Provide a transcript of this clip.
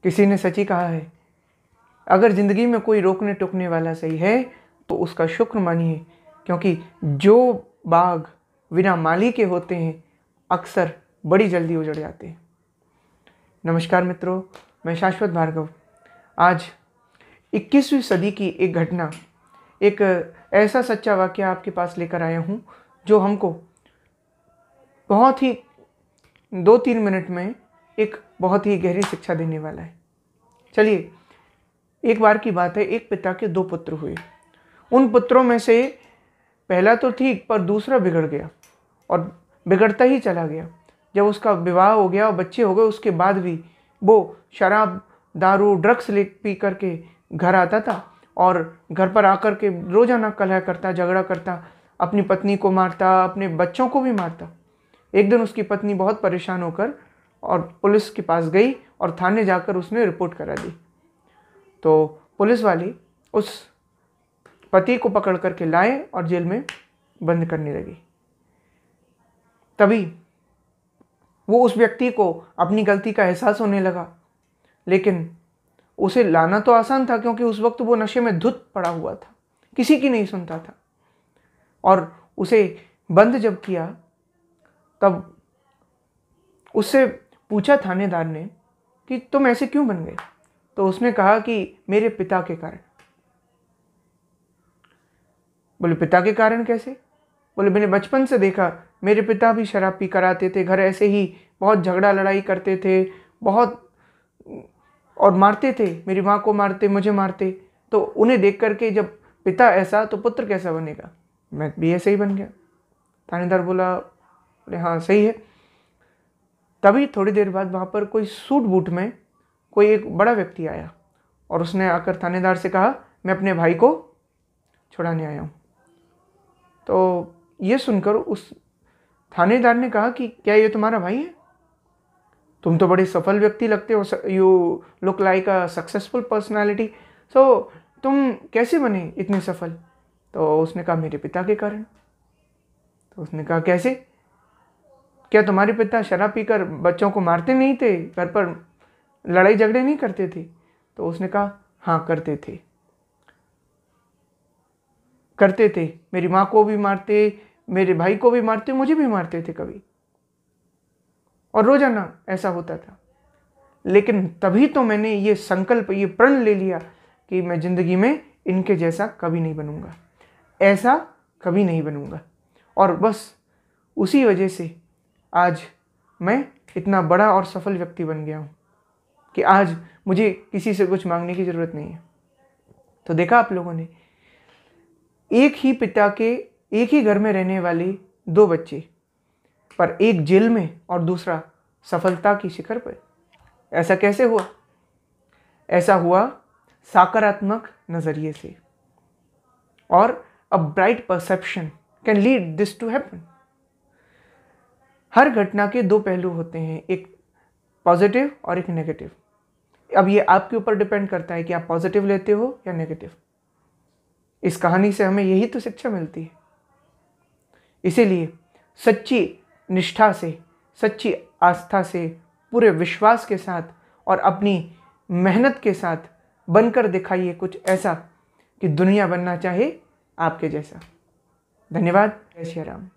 किसी ने सच ही कहा है, अगर ज़िंदगी में कोई रोकने टोकने वाला सही है तो उसका शुक्र मानिए, क्योंकि जो बाग बिना माली के होते हैं अक्सर बड़ी जल्दी उजड़ जाते हैं। नमस्कार मित्रों, मैं शाश्वत भार्गव आज 21वीं सदी की एक घटना, एक ऐसा सच्चा वाक़या आपके पास लेकर आया हूँ जो हमको बहुत ही 2-3 मिनट में एक बहुत ही गहरी शिक्षा देने वाला है। चलिए, एक बार की बात है, एक पिता के 2 पुत्र हुए। उन पुत्रों में से पहला तो ठीक, पर दूसरा बिगड़ गया और बिगड़ता ही चला गया। जब उसका विवाह हो गया और बच्चे हो गए, उसके बाद भी वो शराब, दारू, ड्रग्स ले पी करके घर आता था और घर पर आकर के रोज़ाना कलह करता, झगड़ा करता, अपनी पत्नी को मारता, अपने बच्चों को भी मारता। एक दिन उसकी पत्नी बहुत परेशान होकर और पुलिस के पास गई और थाने जाकर उसने रिपोर्ट करा दी। तो पुलिस वाले उस पति को पकड़ करके लाए और जेल में बंद करने लगे। तभी वो उस व्यक्ति को अपनी गलती का एहसास होने लगा, लेकिन उसे लाना तो आसान था क्योंकि उस वक्त वो नशे में धुत पड़ा हुआ था, किसी की नहीं सुनता था। और उसे बंद जब किया तब उससे पूछा थानेदार ने कि तुम ऐसे क्यों बन गए? तो उसने कहा कि मेरे पिता के कारण। बोले पिता के कारण कैसे? बोले मैंने बचपन से देखा, मेरे पिता भी शराब पी कर आते थे, घर ऐसे ही बहुत झगड़ा लड़ाई करते थे, बहुत और मारते थे, मेरी माँ को मारते, मुझे मारते। तो उन्हें देख करके जब पिता ऐसा तो पुत्र कैसा बनेगा? मैं भी ऐसे ही बन गया। थानेदार बोला बोले हाँ सही है। तभी थोड़ी देर बाद वहाँ पर कोई सूट बूट में कोई एक बड़ा व्यक्ति आया और उसने आकर थानेदार से कहा मैं अपने भाई को छुड़ाने आया हूँ। तो ये सुनकर उस थानेदार ने कहा कि क्या ये तुम्हारा भाई है? तुम तो बड़े सफल व्यक्ति लगते हो, you look like a successful personality, so तुम कैसे बने इतने सफल? तो उसने कहा मेरे पिता के कारण। तो उसने कहा कैसे? क्या तुम्हारे पिता शराब पीकर बच्चों को मारते नहीं थे, घर पर लड़ाई झगड़े नहीं करते थे? तो उसने कहा हाँ करते थे, मेरी माँ को भी मारते, मेरे भाई को भी मारते, मुझे भी मारते थे कभी, और रोजाना ऐसा होता था। लेकिन तभी तो मैंने ये संकल्प, ये प्रण ले लिया कि मैं जिंदगी में इनके जैसा कभी नहीं बनूंगा, ऐसा कभी नहीं बनूंगा। और बस उसी वजह से आज मैं इतना बड़ा और सफल व्यक्ति बन गया हूँ कि आज मुझे किसी से कुछ मांगने की ज़रूरत नहीं है। तो देखा आप लोगों ने, एक ही पिता के एक ही घर में रहने वाले 2 बच्चे, पर एक जेल में और दूसरा सफलता की शिखर पर। ऐसा कैसे हुआ? ऐसा हुआ सकारात्मक नज़रिए से, और a bright perception can lead this to happen. हर घटना के 2 पहलू होते हैं, एक पॉजिटिव और एक नेगेटिव। अब ये आपके ऊपर डिपेंड करता है कि आप पॉजिटिव लेते हो या नेगेटिव। इस कहानी से हमें यही तो शिक्षा मिलती है। इसीलिए सच्ची निष्ठा से, सच्ची आस्था से, पूरे विश्वास के साथ और अपनी मेहनत के साथ बनकर दिखाइए कुछ ऐसा कि दुनिया बनना चाहे आपके जैसा। धन्यवाद। जय श्री राम।